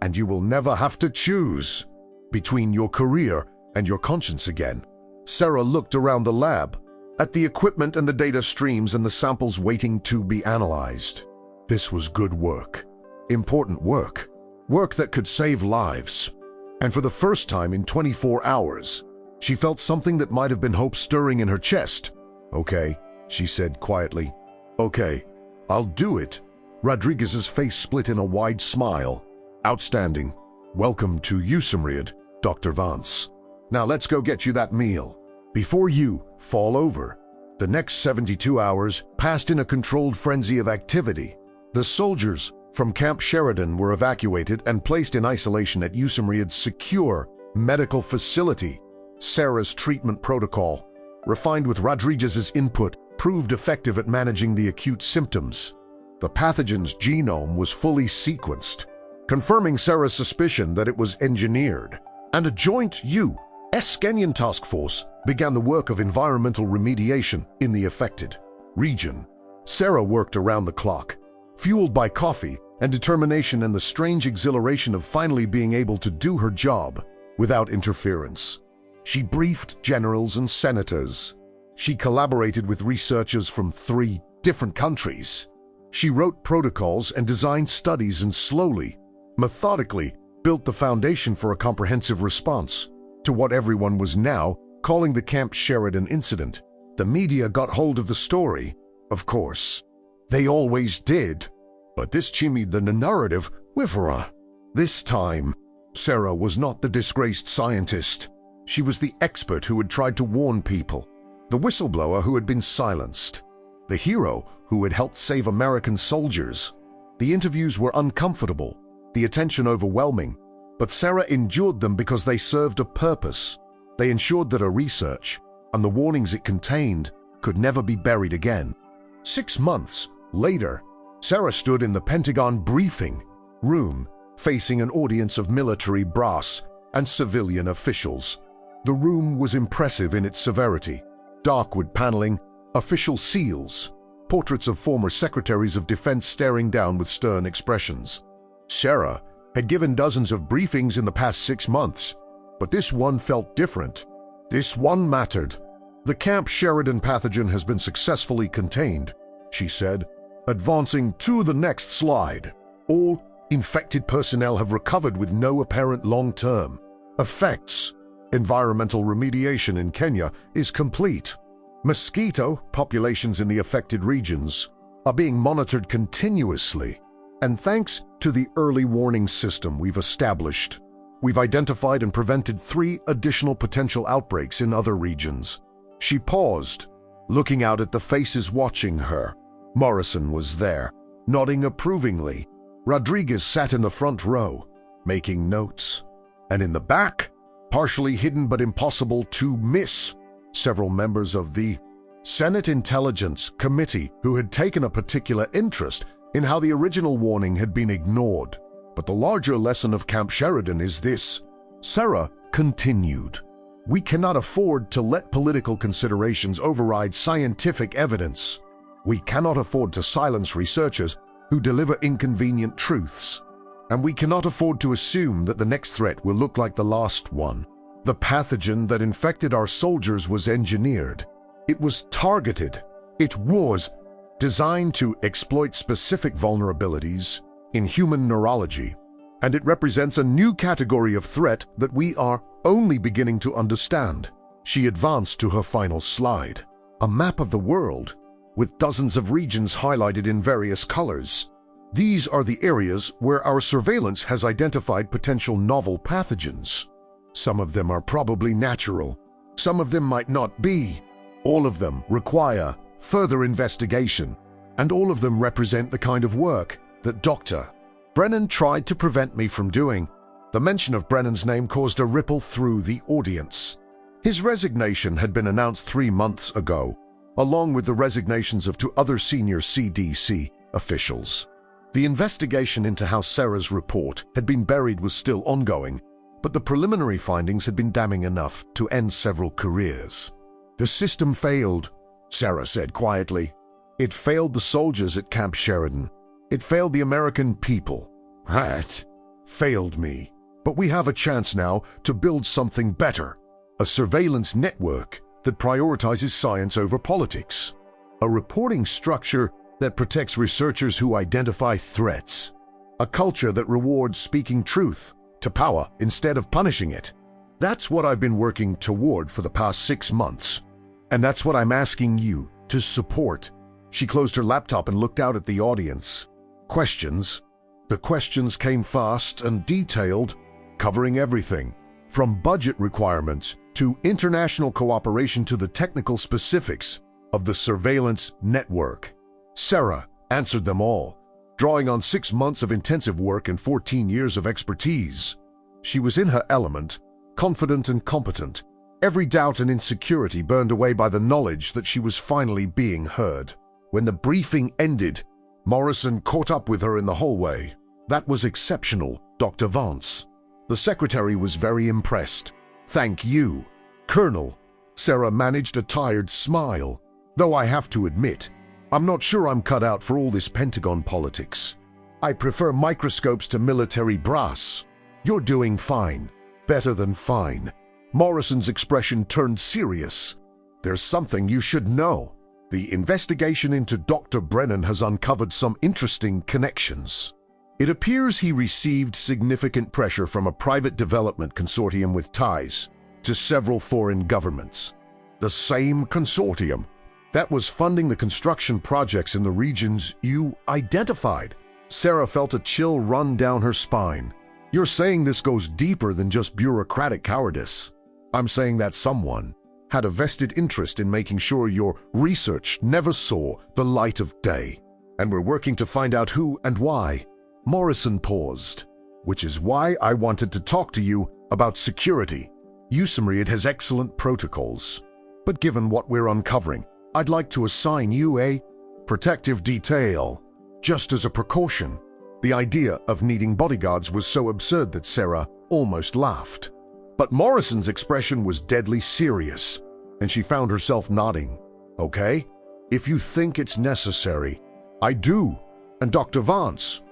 and you will never have to choose between your career and your conscience again." Sarah looked around the lab, at the equipment and the data streams and the samples waiting to be analyzed. This was good work, important work, work that could save lives. And for the first time in 24 hours, she felt something that might have been hope stirring in her chest. "Okay," she said quietly. "Okay, I'll do it." Rodriguez's face split in a wide smile. "Outstanding. Welcome to USAMRIID, Dr. Vance. Now let's go get you that meal before you fall over." The next 72 hours passed in a controlled frenzy of activity. The soldiers from Camp Sheridan were evacuated and placed in isolation at USAMRIID's secure medical facility. Sarah's treatment protocol, refined with Rodriguez's input, proved effective at managing the acute symptoms. The pathogen's genome was fully sequenced, confirming Sarah's suspicion that it was engineered. And a joint U.S. Kenyan task force began the work of environmental remediation in the affected region. Sarah worked around the clock, fueled by coffee and determination and the strange exhilaration of finally being able to do her job without interference. She briefed generals and senators. She collaborated with researchers from 3 different countries. She wrote protocols and designed studies and slowly, methodically, built the foundation for a comprehensive response to what everyone was now calling the Camp Sheridan incident. The media got hold of the story, of course. They always did. But this chimied the narrative wifera. This time, Sarah was not the disgraced scientist. She was the expert who had tried to warn people, the whistleblower who had been silenced, the hero who had helped save American soldiers. The interviews were uncomfortable, the attention overwhelming, but Sarah endured them because they served a purpose. They ensured that her research and the warnings it contained could never be buried again. 6 months later, Sarah stood in the Pentagon briefing room, facing an audience of military brass and civilian officials. The room was impressive in its severity. Dark wood paneling, official seals, portraits of former secretaries of defense staring down with stern expressions. Sarah, had given dozens of briefings in the past 6 months, but this one felt different. This one mattered. The Camp Sheridan pathogen has been successfully contained, she said, advancing to the next slide. All infected personnel have recovered with no apparent long-term effects. Environmental remediation in Kenya is complete. Mosquito populations in the affected regions are being monitored continuously, and thanks to the early warning system we've established, we've identified and prevented 3 additional potential outbreaks in other regions. She paused, looking out at the faces watching her. Morrison was there, nodding approvingly. Rodriguez sat in the front row, making notes. And in the back, partially hidden but impossible to miss, several members of the Senate Intelligence Committee who had taken a particular interest in how the original warning had been ignored. But the larger lesson of Camp Sheridan is this. Sarah continued. We cannot afford to let political considerations override scientific evidence. We cannot afford to silence researchers who deliver inconvenient truths. And we cannot afford to assume that the next threat will look like the last one. The pathogen that infected our soldiers was engineered. It was targeted. It was designed to exploit specific vulnerabilities in human neurology. And it represents a new category of threat that we are only beginning to understand. She advanced to her final slide. A map of the world, with dozens of regions highlighted in various colors. These are the areas where our surveillance has identified potential novel pathogens. Some of them are probably natural. Some of them might not be. All of them require further investigation, and all of them represent the kind of work that Dr. Brennan tried to prevent me from doing. The mention of Brennan's name caused a ripple through the audience. His resignation had been announced 3 months ago, along with the resignations of 2 other senior CDC officials. The investigation into how Sarah's report had been buried was still ongoing, but the preliminary findings had been damning enough to end several careers. The system failed, Sarah said quietly. It failed the soldiers at Camp Sheridan. It failed the American people. That failed me. But we have a chance now to build something better. A surveillance network that prioritizes science over politics. A reporting structure that protects researchers who identify threats. A culture that rewards speaking truth to power instead of punishing it. That's what I've been working toward for the past 6 months. And that's what I'm asking you to support. She closed her laptop and looked out at the audience. Questions. The questions came fast and detailed, covering everything, from budget requirements to international cooperation to the technical specifics of the surveillance network. Sarah answered them all, drawing on 6 months of intensive work and 14 years of expertise. She was in her element, confident and competent. Every doubt and insecurity burned away by the knowledge that she was finally being heard. When the briefing ended, Morrison caught up with her in the hallway. That was exceptional, Dr. Vance. The secretary was very impressed. Thank you, Colonel. Sarah managed a tired smile. Though I have to admit, I'm not sure I'm cut out for all this Pentagon politics. I prefer microscopes to military brass. You're doing fine. Better than fine. Morrison's expression turned serious. There's something you should know. The investigation into Dr. Brennan has uncovered some interesting connections. It appears he received significant pressure from a private development consortium with ties to several foreign governments. The same consortium that was funding the construction projects in the regions you identified. Sarah felt a chill run down her spine. You're saying this goes deeper than just bureaucratic cowardice. I'm saying that someone had a vested interest in making sure your research never saw the light of day. And we're working to find out who and why. Morrison paused, which is why I wanted to talk to you about security. USAMRIID has excellent protocols, but given what we're uncovering, I'd like to assign you a protective detail, just as a precaution. The idea of needing bodyguards was so absurd that Sarah almost laughed. But Morrison's expression was deadly serious, and she found herself nodding. Okay, if you think it's necessary. I do. And Dr. Vance,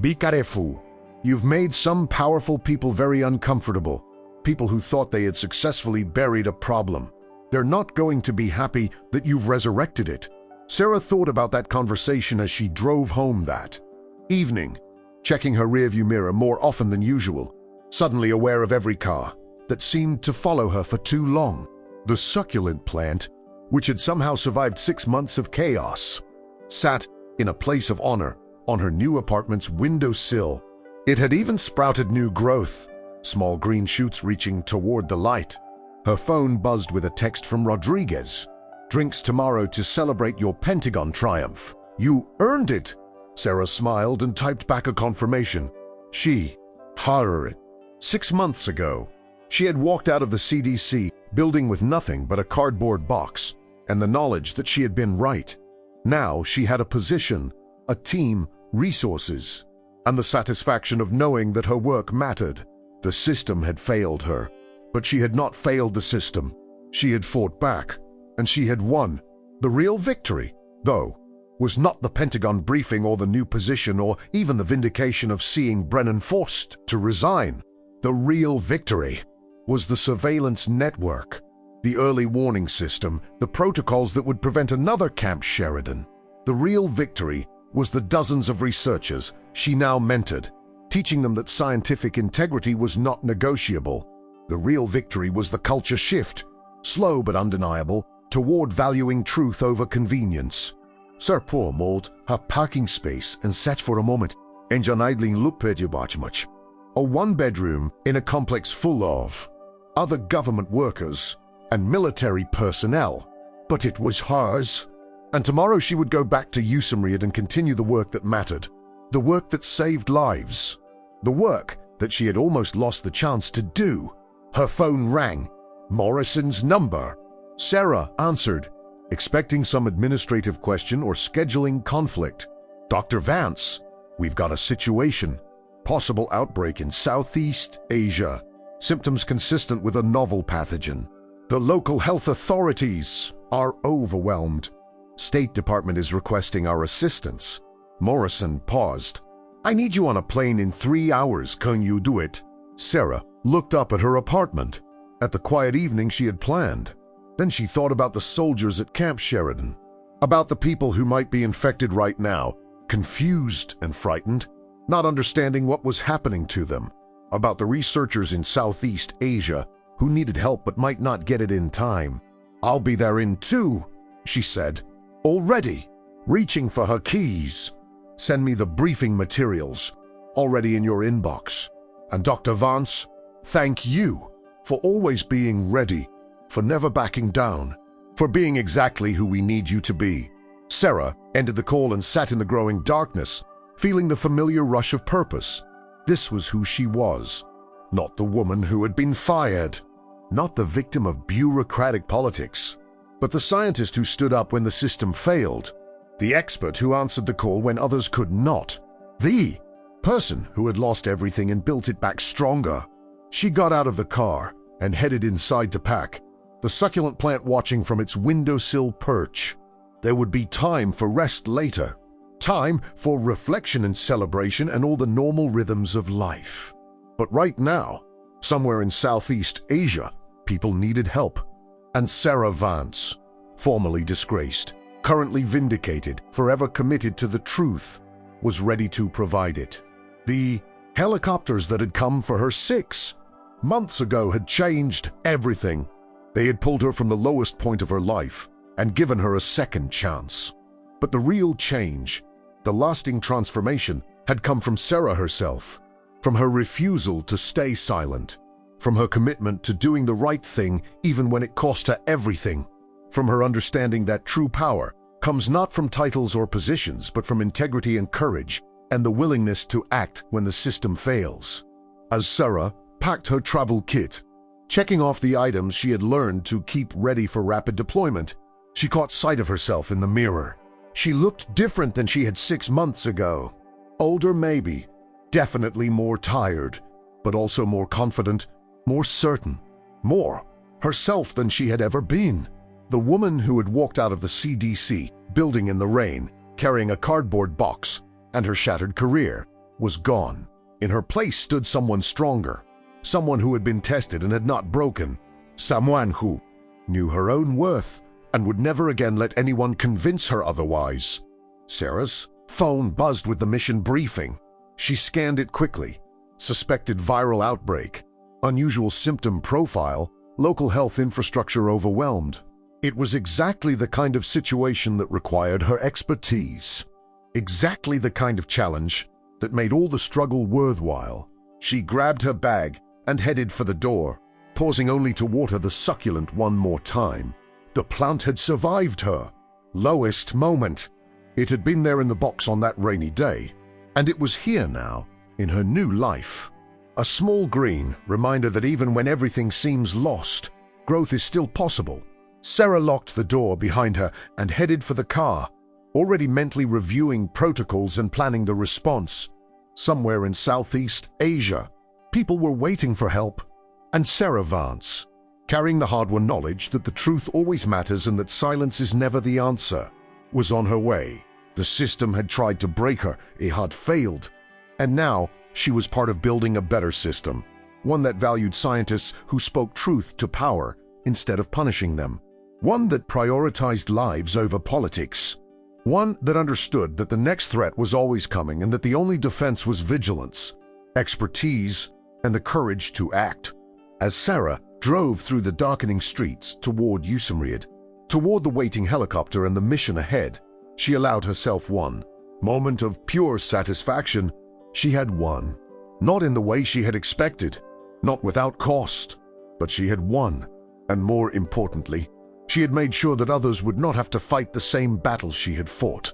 be careful. You've made some powerful people very uncomfortable. People who thought they had successfully buried a problem. They're not going to be happy that you've resurrected it. Sarah thought about that conversation as she drove home that evening, checking her rearview mirror more often than usual, suddenly aware of every car that seemed to follow her for too long. The succulent plant, which had somehow survived 6 months of chaos, sat in a place of honor on her new apartment's windowsill. It had even sprouted new growth, small green shoots reaching toward the light. Her phone buzzed with a text from Rodriguez. "Drinks tomorrow to celebrate your Pentagon triumph. You earned it." Sarah smiled and typed back a confirmation. She horrored. 6 months ago, she had walked out of the CDC building with nothing but a cardboard box and the knowledge that she had been right. Now she had a position, a team, resources, and the satisfaction of knowing that her work mattered. The system had failed her, but she had not failed the system. She had fought back, and she had won. The real victory, though, was not the Pentagon briefing or the new position or even the vindication of seeing Brennan forced to resign. The real victory was the surveillance network, the early warning system, the protocols that would prevent another Camp Sheridan. The real victory was the dozens of researchers she now mentored, teaching them that scientific integrity was not negotiable. The real victory was the culture shift, slow but undeniable, toward valuing truth over convenience. Sir Paul mold her parking space and sat for a moment, and John idling looked at you much. A one-bedroom in a complex full of other government workers and military personnel. But it was hers. And tomorrow she would go back to Usamriad and continue the work that mattered, the work that saved lives, the work that she had almost lost the chance to do. Her phone rang. Morrison's number. Sarah answered, expecting some administrative question or scheduling conflict. "Dr. Vance, we've got a situation. Possible outbreak in Southeast Asia. Symptoms consistent with a novel pathogen. The local health authorities are overwhelmed. State Department is requesting our assistance." Morrison paused. "I need you on a plane in 3 hours. Can you do it?" Sarah looked up at her apartment, at the quiet evening she had planned. Then she thought about the soldiers at Camp Sheridan, about the people who might be infected right now, confused and frightened, not understanding what was happening to them, about the researchers in Southeast Asia who needed help but might not get it in time. "I'll be there in 2, she said, already, reaching for her keys. "Send me the briefing materials, already in your inbox. And Dr. Vance, thank you for always being ready, for never backing down, for being exactly who we need you to be." Sarah ended the call and sat in the growing darkness, feeling the familiar rush of purpose. This was who she was, not the woman who had been fired, not the victim of bureaucratic politics, but the scientist who stood up when the system failed, the expert who answered the call when others could not, the person who had lost everything and built it back stronger. She got out of the car and headed inside to pack, the succulent plant watching from its windowsill perch. There would be time for rest later, time for reflection and celebration and all the normal rhythms of life. But right now, somewhere in Southeast Asia, people needed help. And Sarah Vance, formerly disgraced, currently vindicated, forever committed to the truth, was ready to provide it. The helicopters that had come for her 6 months ago had changed everything. They had pulled her from the lowest point of her life and given her a second chance. But the real change, the lasting transformation, had come from Sarah herself, from her refusal to stay silent, from her commitment to doing the right thing even when it cost her everything, from her understanding that true power comes not from titles or positions but from integrity and courage and the willingness to act when the system fails. As Sarah packed her travel kit, checking off the items she had learned to keep ready for rapid deployment, she caught sight of herself in the mirror. She looked different than she had 6 months ago. Older maybe, definitely more tired, but also more confident, more certain, more herself than she had ever been. The woman who had walked out of the CDC building in the rain, carrying a cardboard box and her shattered career, was gone. In her place stood someone stronger, someone who had been tested and had not broken, someone who knew her own worth and would never again let anyone convince her otherwise. Sarah's phone buzzed with the mission briefing. She scanned it quickly. Suspected viral outbreak, unusual symptom profile, local health infrastructure overwhelmed. It was exactly the kind of situation that required her expertise. Exactly the kind of challenge that made all the struggle worthwhile. She grabbed her bag and headed for the door, pausing only to water the succulent one more time. The plant had survived her lowest moment. It had been there in the box on that rainy day, and it was here now, in her new life. A small green reminder that even when everything seems lost, growth is still possible. Sarah locked the door behind her and headed for the car, already mentally reviewing protocols and planning the response. Somewhere in Southeast Asia, people were waiting for help, and Sarah Vance, carrying the hard-won knowledge that the truth always matters and that silence is never the answer, was on her way. The system had tried to break her, it had failed, and now she was part of building a better system, one that valued scientists who spoke truth to power instead of punishing them, one that prioritized lives over politics, one that understood that the next threat was always coming and that the only defense was vigilance, expertise, and the courage to act. As Sarah drove through the darkening streets toward Usamriad, toward the waiting helicopter and the mission ahead, she allowed herself one moment of pure satisfaction. She had won, not in the way she had expected, not without cost, but she had won, and more importantly, she had made sure that others would not have to fight the same battles she had fought.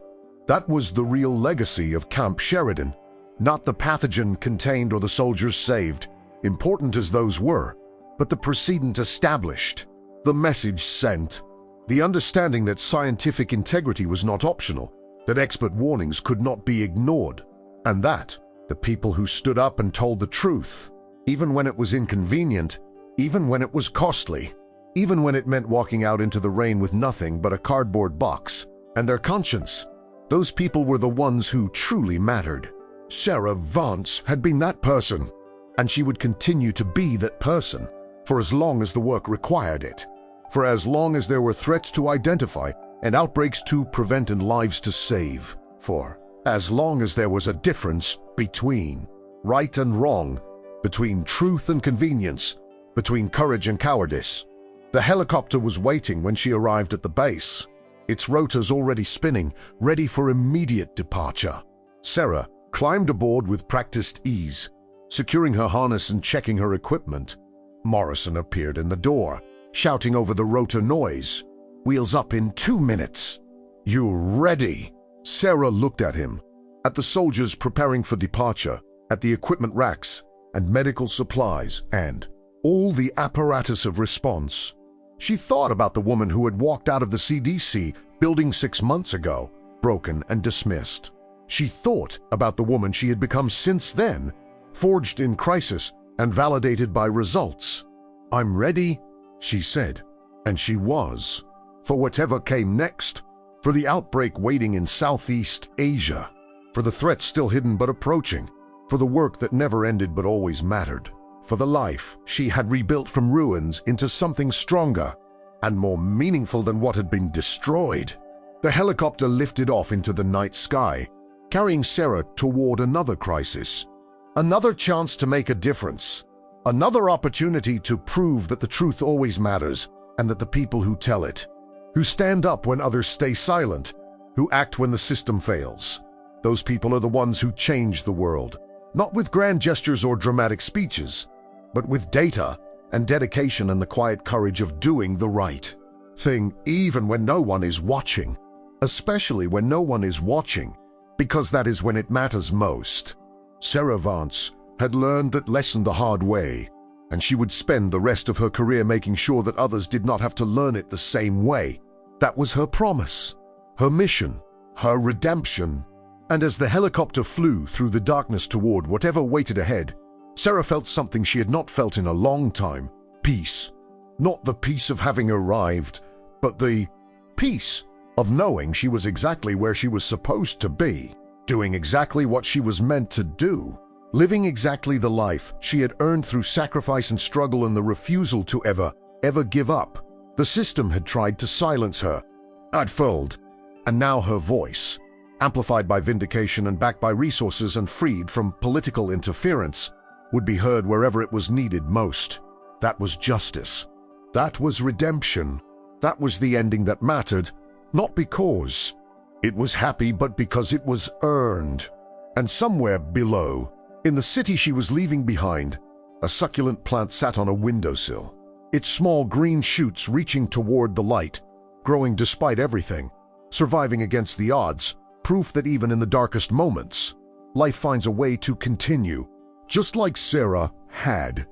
That was the real legacy of Camp Sheridan, not the pathogen contained or the soldiers saved, important as those were, but the precedent established, the message sent, the understanding that scientific integrity was not optional, that expert warnings could not be ignored, and that the people who stood up and told the truth, even when it was inconvenient, even when it was costly, even when it meant walking out into the rain with nothing but a cardboard box and their conscience, those people were the ones who truly mattered. Sarah Vance had been that person, and she would continue to be that person for as long as the work required it, for as long as there were threats to identify and outbreaks to prevent and lives to save, for as long as there was a difference between right and wrong, between truth and convenience, between courage and cowardice. The helicopter was waiting when she arrived at the base, its rotors already spinning, ready for immediate departure. Sarah climbed aboard with practiced ease, securing her harness and checking her equipment. Morrison appeared in the door, shouting over the rotor noise, "Wheels up in 2 minutes." "You ready?" Sarah looked at him, at the soldiers preparing for departure, at the equipment racks and medical supplies, and all the apparatus of response. She thought about the woman who had walked out of the CDC building 6 months ago, broken and dismissed. She thought about the woman she had become since then, forged in crisis and validated by results. "I'm ready," she said, and she was, for whatever came next, for the outbreak waiting in Southeast Asia, for the threat still hidden but approaching, for the work that never ended but always mattered, for the life she had rebuilt from ruins into something stronger and more meaningful than what had been destroyed. The helicopter lifted off into the night sky, carrying Sarah toward another crisis, another chance to make a difference, another opportunity to prove that the truth always matters and that the people who tell it, who stand up when others stay silent, who act when the system fails, those people are the ones who change the world, not with grand gestures or dramatic speeches, but with data and dedication and the quiet courage of doing the right thing even when no one is watching, especially when no one is watching, because that is when it matters most. Sarah Vance had learned that lesson the hard way, and she would spend the rest of her career making sure that others did not have to learn it the same way. That was her promise, her mission, her redemption. And as the helicopter flew through the darkness toward whatever waited ahead, Sarah felt something she had not felt in a long time: peace. Not the peace of having arrived, but the peace of knowing she was exactly where she was supposed to be, doing exactly what she was meant to do. living exactly the life she had earned through sacrifice and struggle and the refusal to ever give up. The system had tried to silence her, unfold, and now her voice, amplified by vindication and backed by resources and freed from political interference, would be heard wherever it was needed most. That was justice. That was redemption. That was the ending that mattered, not because it was happy, but because it was earned. And somewhere below, in the city she was leaving behind, a succulent plant sat on a windowsill, its small green shoots reaching toward the light, growing despite everything, surviving against the odds, proof that even in the darkest moments, life finds a way to continue, just like Sarah had.